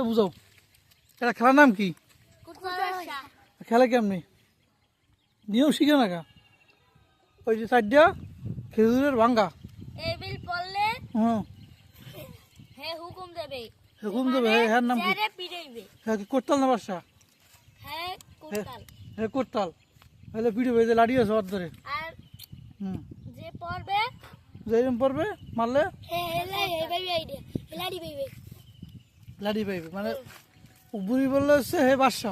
বুঝাও, এটা খেলার নাম কি? খেলে কেমনি? নিয়েও শিখে না কা? ওই যে সাইডটা খেজুরের ভাঙ্গা। এবিল পড়লে হুম, হে হুকুম দেবে। হুকুম দেবে। হ্যাঁ নাম কি? ছেড়ে পিড়াইবে। হ্যাঁ কি করতাল না বাসা? হ্যাঁ কোতাল। হ্যাঁ করতাল। তাহলে পিড়ে যে লাড়ি আছে ওর ধরে। আর হুম, যে পড়বে যেরকম পড়বে মারলে হে হেলাই হে বাইবে আইডিয়া হেলাড়ি বাইবে। লাড়ি পাইবে, মানে বুড়ি বললে হচ্ছে হে বাদশা,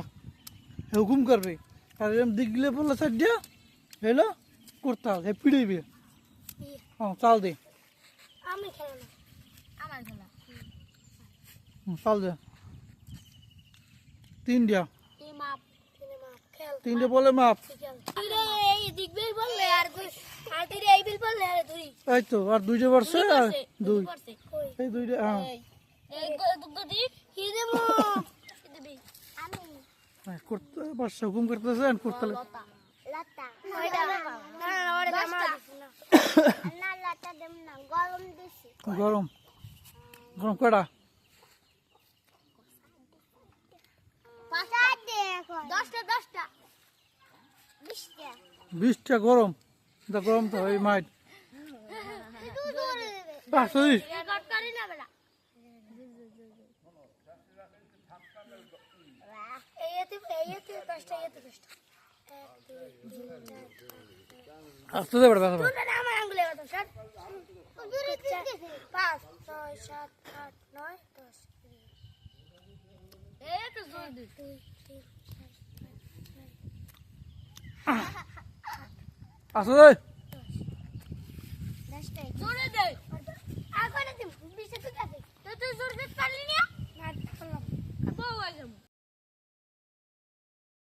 হে হুকুম করবে। আর এরকম দিগলে বললে সাইডটা হেলো করতাল, হে পিড়াইবে। হ্যাঁ চাল দে। আমি খেলা না, আমার খেলা। চাল দে। তিনটা এই মাপ খেল। তিনটে বলে মাপ। এই দিকবেই বললে আর তুই আর তুই এই বিল বললে আর তুই এই তো আর দুইটা পড়ছে আর দুই। পড়ছে। এই দুইটা হ্যাঁ এই দুদি কি দেব? কি দিবি? আমি করতে বাদশা হুকুম করতেছে আর করতালে লতা লতা ওইটা না ওইটা আমার না লতা দেব না গরম দিছি গরম গরম কয়টা? 5টা দে এখন 10টা 20টা 20টা গরম। এটা গরম তো এই মাইট সরি। রেকর্ড করি না বেলা এইতে 10টা এইতে 10টা আসতে দে বড় কথা। তুই না আমার আঙ্গুলে কত স্যার দূরে দিতে 5 6 7 8 9 10 এই তো জোর দে 2 3 আসতে দে। 10টা জোরে দে আগরে দে বিশে তো দে তুই জোর দিতে পারলি না।